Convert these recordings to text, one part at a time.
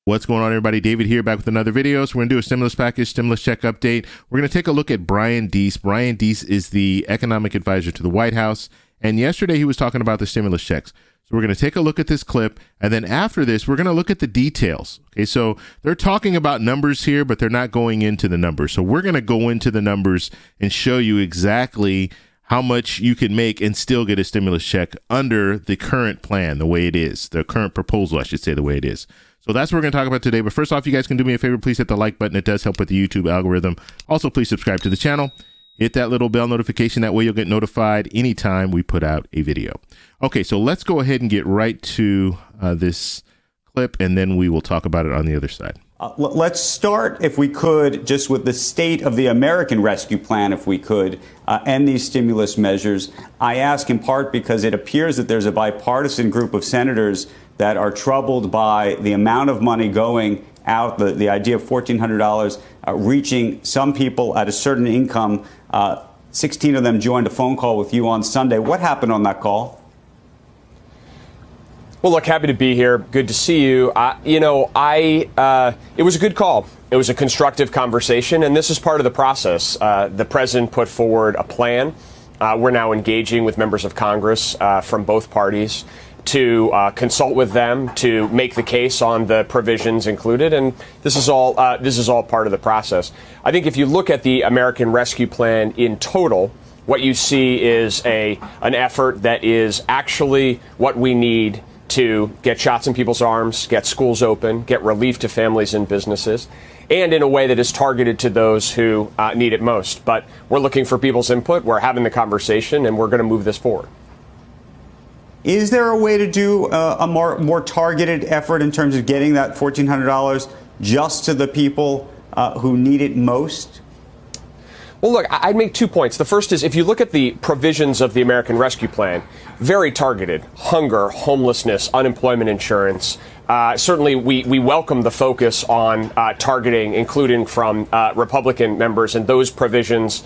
What's going on, everybody? David here, back with another video. So we're going to do a stimulus package, stimulus check update. We're going to take a look at Brian Deese. Brian Deese is the economic advisor to the White House. And yesterday he was talking about the stimulus checks. So we're going to take a look at this clip. And then after this, we're going to look at the details. Okay, so they're talking about numbers here, but they're not going into the numbers. So we're going to go into the numbers and show you exactly how much you can make and still get a stimulus check under the current plan, the way it is, the current proposal, I should say, the way it is. So that's what we're going to talk about today. But first off, you guys can do me a favor. Please hit the like button. It does help with the YouTube algorithm. Also, please subscribe to the channel. Hit that little bell notification. That way you'll get notified anytime we put out a video. Okay, so let's go ahead and get right to this clip, and then we will talk about it on the other side. Let's start, if we could, just with the state of the American Rescue Plan, if we could, and these stimulus measures. I ask in part because it appears that there's a bipartisan group of senators that are troubled by the amount of money going out, the idea of $1,400 reaching some people at a certain income. 16 of them joined a phone call with you on Sunday. What happened on that call? Well, look, happy to be here. Good to see you. It was a good call. It was a constructive conversation, and this is part of the process. The president put forward a plan. We're now engaging with members of Congress from both parties to consult with them to make the case on the provisions included, and this is all part of the process. I think if you look at the American Rescue Plan in total, what you see is an effort that is actually what we need to get shots in people's arms, get schools open, get relief to families and businesses, and in a way that is targeted to those who need it most. But we're looking for people's input. We're having the conversation, and we're going to move this forward. Is there a way to do a more targeted effort in terms of getting that $1,400 just to the people who need it most? Well, look, I'd make 2 points. The first is, if you look at the provisions of the American Rescue Plan, very targeted: hunger, homelessness, unemployment insurance. Certainly, we welcome the focus on targeting, including from Republican members, and those provisions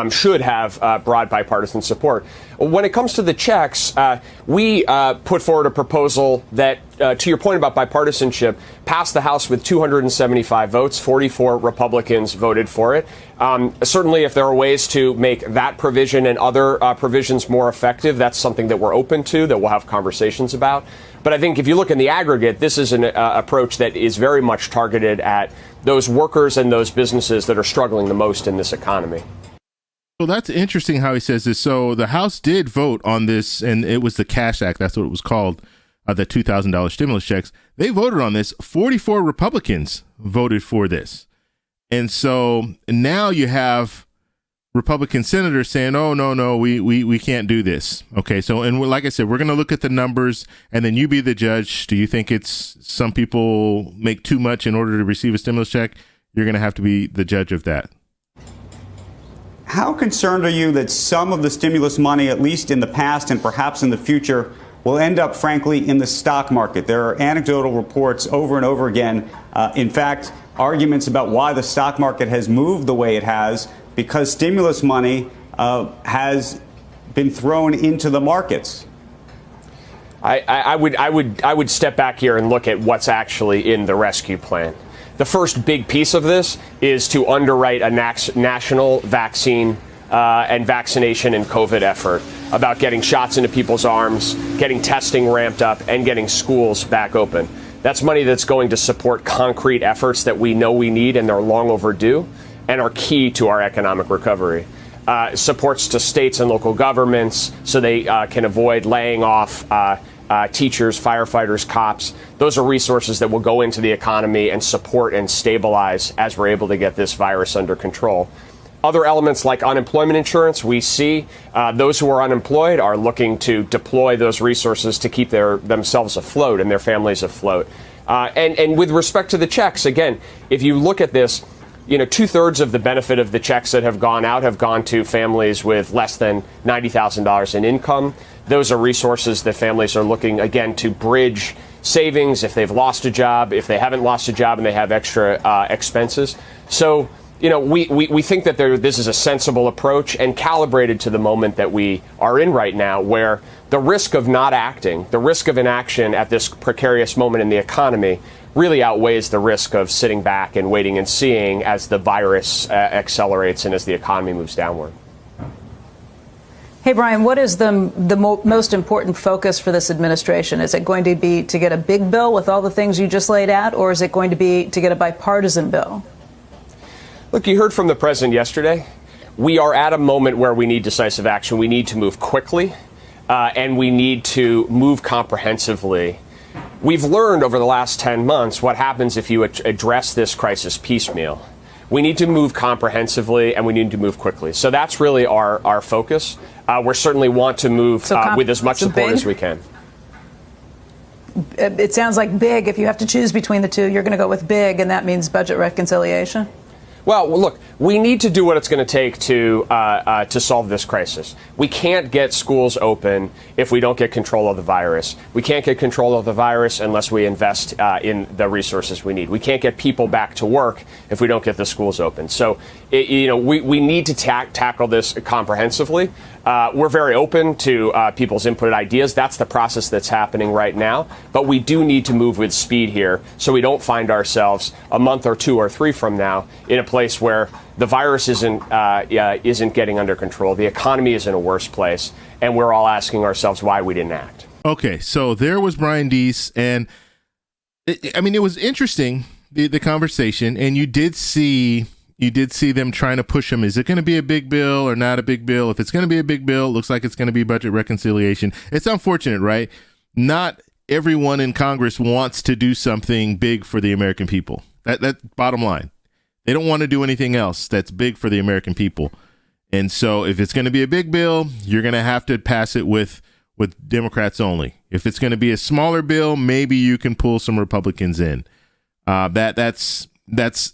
should have broad bipartisan support. When it comes to the checks, we put forward a proposal that, to your point about bipartisanship, passed the House with 275 votes. 44 Republicans voted for it. Certainly, if there are ways to make that provision and other provisions more effective, that's something that we're open to, that we'll have conversations about. But I think if you look in the aggregate, this is an approach that is very much targeted at those workers and those businesses that are struggling the most in this economy. So that's interesting how he says this. So the House did vote on this, and it was the Cash Act. That's what it was called, the $2,000 stimulus checks. They voted on this. 44 Republicans voted for this. And so now you have Republican senators saying, oh, no, we can't do this. Okay, so, and like I said, we're going to look at the numbers, and then you be the judge. Do you think it's some people make too much in order to receive a stimulus check? You're going to have to be the judge of that. How concerned are you that some of the stimulus money, at least in the past and perhaps in the future, will end up, frankly, in the stock market? There are anecdotal reports over and over again. In fact, arguments about why the stock market has moved the way it has because stimulus money has been thrown into the markets. I would step back here and look at what's actually in the rescue plan. The first big piece of this is to underwrite a national vaccine and vaccination and COVID effort about getting shots into people's arms, getting testing ramped up, and getting schools back open. That's money that's going to support concrete efforts that we know we need and they're long overdue and are key to our economic recovery. Supports to states and local governments so they can avoid laying off teachers, firefighters, cops. Those are resources that will go into the economy and support and stabilize as we're able to get this virus under control. Other elements like unemployment insurance, we see those who are unemployed are looking to deploy those resources to keep themselves afloat and their families afloat. And with respect to the checks, again, if you look at this, 2/3 of the benefit of the checks that have gone out have gone to families with less than $90,000 in income. Those are resources that families are looking, again, to bridge savings if they've lost a job, if they haven't lost a job and they have extra expenses. So, we think that this is a sensible approach and calibrated to the moment that we are in right now, where the risk of not acting, the risk of inaction at this precarious moment in the economy really outweighs the risk of sitting back and waiting and seeing as the virus accelerates and as the economy moves downward. Hey, Brian, what is the most important focus for this administration? Is it going to be to get a big bill with all the things you just laid out, or is it going to be to get a bipartisan bill? Look, you heard from the president yesterday. We are at a moment where we need decisive action. We need to move quickly, and we need to move comprehensively. We've learned over the last 10 months what happens if you address this crisis piecemeal. We need to move comprehensively, and we need to move quickly. So that's really our focus. We certainly want to move with as much support as we can. It sounds like big. If you have to choose between the two, you're going to go with big, and that means budget reconciliation? Well, look, we need to do what it's going to take to solve this crisis. We can't get schools open if we don't get control of the virus. We can't get control of the virus unless we invest in the resources we need. We can't get people back to work if we don't get the schools open. So, we need to tackle this comprehensively. We're very open to people's input and ideas. That's the process that's happening right now. But we do need to move with speed here so we don't find ourselves a month or 2 or 3 from now in a place where the virus isn't getting under control. The economy is in a worse place. And we're all asking ourselves why we didn't act. Okay, so there was Brian Deese. And it was interesting, the conversation. And you did see them trying to push him. Is it going to be a big bill or not a big bill? If it's going to be a big bill, it looks like it's going to be budget reconciliation. It's unfortunate, right? Not everyone in Congress wants to do something big for the American people. That's bottom line. They don't want to do anything else that's big for the American people. And so if it's going to be a big bill, you're going to have to pass it with Democrats only. If it's going to be a smaller bill, maybe you can pull some Republicans in. That's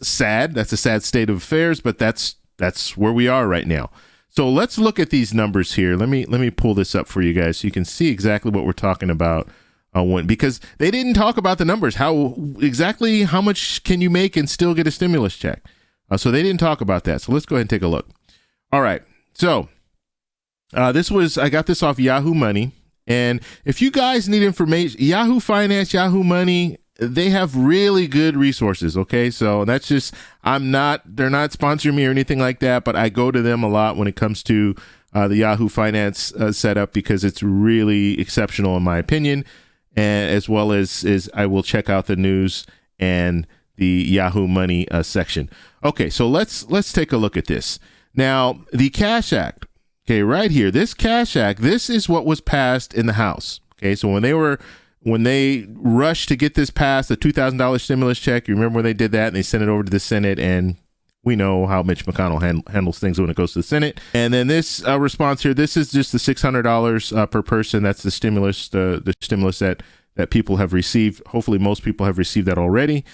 sad. That's a sad state of affairs, but that's where we are right now. So let's look at these numbers here. Let me pull this up for you guys so you can see exactly what we're talking about. Because they didn't talk about the numbers. How much can you make and still get a stimulus check? So they didn't talk about that. So let's go ahead and take a look. All right. So I got this off Yahoo Money. And if you guys need information, Yahoo Finance, Yahoo Money, they have really good resources. Okay. So that's just, they're not sponsoring me or anything like that, but I go to them a lot when it comes to the Yahoo Finance setup because it's really exceptional in my opinion. And as well as I will check out the news and the Yahoo Money section. Okay, so let's take a look at this. Now, the Cash Act, okay, right here, this Cash Act, this is what was passed in the House. Okay, so when they rushed to get this passed, the $2,000 stimulus check, you remember when they did that and they sent it over to the Senate, and we know how Mitch McConnell handles things when it goes to the Senate. And then this response here, this is just the $600 per person. That's the stimulus, the stimulus that people have received. Hopefully most people have received that already.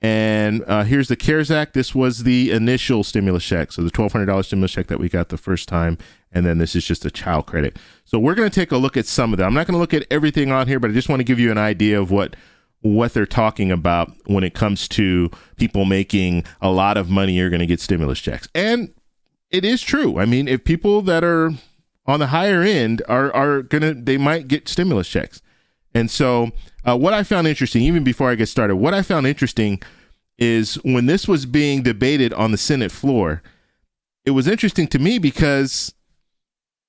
And here's the CARES Act. This was the initial stimulus check. So the $1,200 stimulus check that we got the first time. And then this is just a child credit. So we're going to take a look at some of them. I'm not going to look at everything on here, but I just want to give you an idea of what they're talking about when it comes to people making a lot of money are going to get stimulus checks. And it is true. I mean, if people that are on the higher end they might get stimulus checks. And so what I found interesting, even before I get started, what I found interesting is when this was being debated on the Senate floor, it was interesting to me because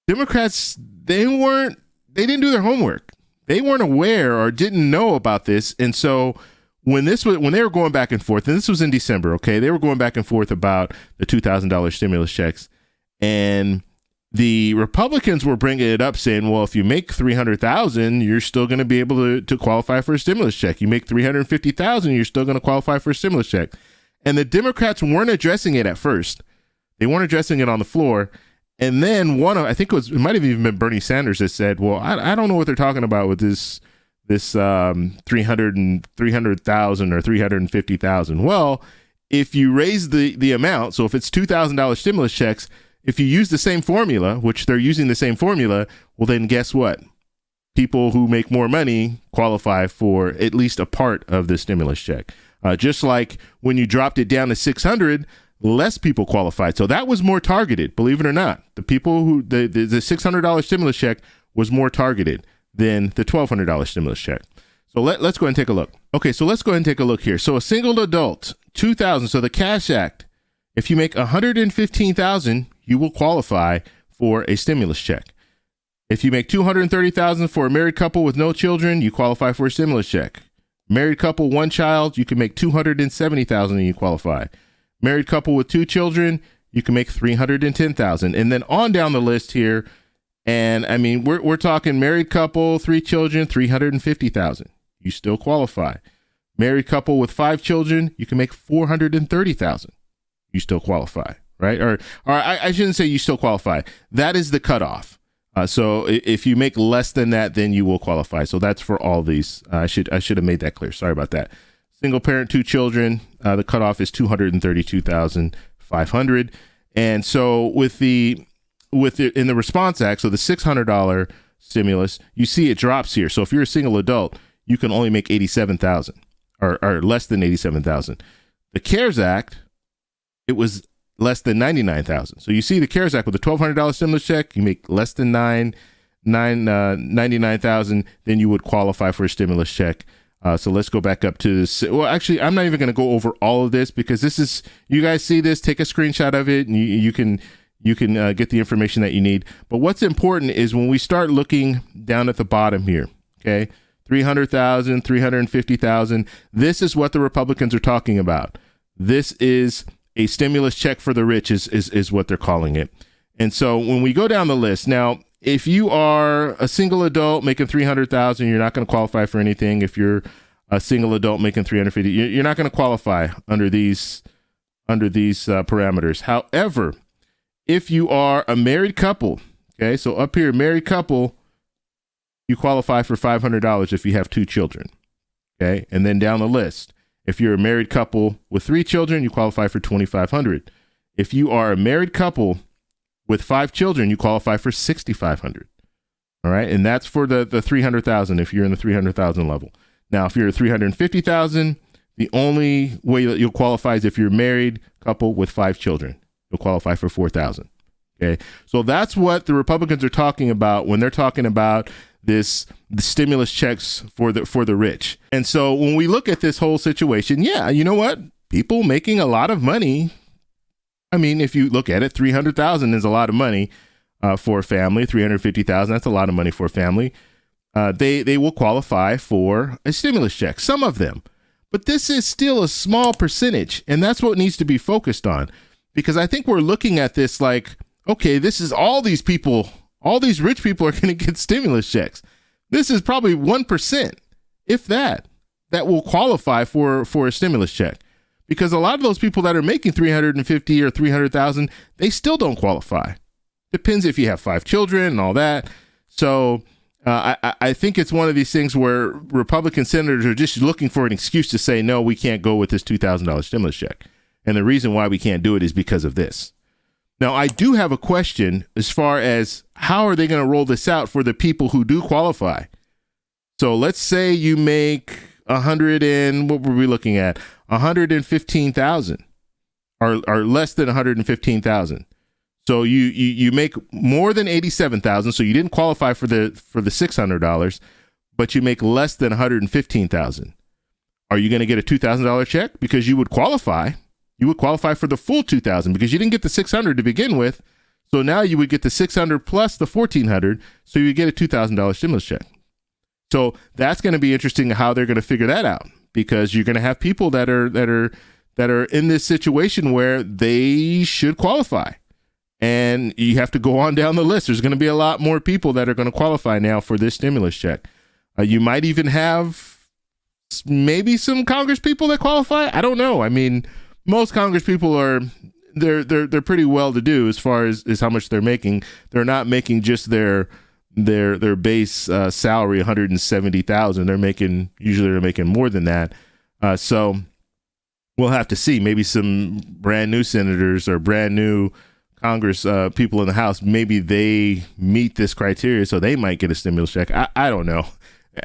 Democrats, they didn't do their homework. They weren't aware or didn't know about this. And so when they were going back and forth, and this was in December, okay, they were going back and forth about the $2,000 stimulus checks. And the Republicans were bringing it up saying, well, if you make $300,000, you're still going to be able to qualify for a stimulus check. You make $350,000, you're still going to qualify for a stimulus check. And the Democrats weren't addressing it at first. They weren't addressing it on the floor. And then it might have even been Bernie Sanders that said, well, I don't know what they're talking about with this 300,000 or 350,000. Well, if you raise the amount, so if it's $2,000 stimulus checks, if you use the same formula, which they're using the same formula, well, then guess what? People who make more money qualify for at least a part of the stimulus check. Just like when you dropped it down to 600, less people qualified. So that was more targeted, believe it or not. The people who the $600 stimulus check was more targeted than the $1,200 stimulus check. So let's go ahead and take a look. Okay, so let's go ahead and take a look here. So a single adult, 2,000. So the Cash Act, if you make 115,000, you will qualify for a stimulus check. If you make 230,000 for a married couple with no children, you qualify for a stimulus check. Married couple, one child, you can make 270,000 and you qualify. Married couple with two children, you can make 310,000. And then on down the list here, and I mean, we're talking married couple, three children, 350,000. You still qualify. Married couple with five children, you can make 430,000. You still qualify, right? Or I shouldn't say you still qualify. That is the cutoff. So if you make less than that, then you will qualify. So that's for all these. I should have made that clear. Sorry about that. Single parent, two children. The cutoff is 232,500. And so in the Response Act, so the $600 stimulus, you see it drops here. So if you're a single adult, you can only make 87,000 or less than 87,000. The CARES Act, it was less than 99,000. So you see the CARES Act with a $1,200 stimulus check, you make less than 99,000, then you would qualify for a stimulus check. So let's go back up to this. Well, actually, I'm not even going to go over all of this because this is, you guys see this, take a screenshot of it and you can get the information that you need. But what's important is when we start looking down at the bottom here, okay, 300,000, 350,000, this is what the Republicans are talking about. This is a stimulus check for the rich is what they're calling it. And so when we go down the list, now, if you are a single adult making 300,000, you're not going to qualify for anything. If you're a single adult making 350, you're not going to qualify under these parameters. However, if you are a married couple, okay, so up here, married couple, you qualify for $500 if you have two children, okay? And then down the list, if you're a married couple with three children, you qualify for $2,500. If you are a married couple with five children, you qualify for $6,500. All right, and that's for the 300,000 if you're in the 300,000 level. Now, if you're at 350,000, the only way that you'll qualify is if you're a married couple with five children. You'll qualify for $4,000. Okay, so that's what the Republicans are talking about when they're talking about the stimulus checks for the rich. And so when we look at this whole situation, yeah, you know what? People making a lot of money. I mean, if you look at it, 300,000 is a lot of money for a family. 350,000, that's a lot of money for a family. They will qualify for a stimulus check, some of them. But this is still a small percentage, and that's what needs to be focused on. Because I think we're looking at this like, okay, this is all these people, all these rich people are going to get stimulus checks. This is probably 1%, if that will qualify for a stimulus check. Because a lot of those people that are making 350 or 300,000, they still don't qualify. Depends if you have five children and all that. So I think it's one of these things where Republican senators are just looking for an excuse to say, no, we can't go with this $2,000 stimulus check. And the reason why we can't do it is because of this. Now, I do have a question as far as how are they going to roll this out for the people who do qualify? So let's say you make 100 and what were we looking at? 115,000 or less than 115,000. So you make more than 87,000. So you didn't qualify for the $600, but you make less than 115,000. Are you going to get a $2,000 check? Because you would qualify. You would qualify for the full 2,000 because you didn't get the 600 to begin with. So now you would get the 600 plus the 1,400. So you get a $2,000 stimulus check. So that's going to be interesting how they're going to figure that out, because you're going to have people that are in this situation where they should qualify. And you have to go on down the list. There's going to be a lot more people that are going to qualify now for this stimulus check. You might even have maybe some Congress people that qualify. I don't know. I mean, most Congress people are they're pretty well to do as far as how much they're making. They're not making just their base salary, 170,000. They're making more than that. So we'll have to see. Maybe some brand new senators or brand new Congress people in the House, maybe they meet this criteria, so they might get a stimulus check. I don't know.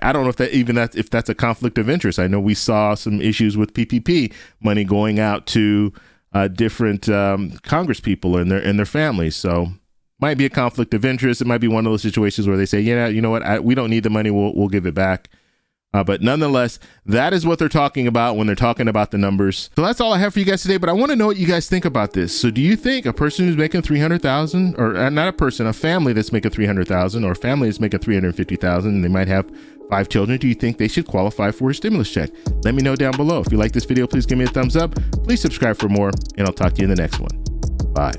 I don't know if that's a conflict of interest. I know we saw some issues with PPP money going out to different Congress people and their families. So might be a conflict of interest. It might be one of those situations where they say, yeah, you know what, we don't need the money. We'll give it back. But nonetheless, that is what they're talking about when they're talking about the numbers. So that's all I have for you guys today, but I want to know what you guys think about this. So do you think a person who's making 300,000, or not a person, a family that's making 300,000, or a family that's making 350,000, and they might have 5 children, do you think they should qualify for a stimulus check? Let me know down below. If you like this video, please give me a thumbs up. Please subscribe for more, and I'll talk to you in the next one. Bye.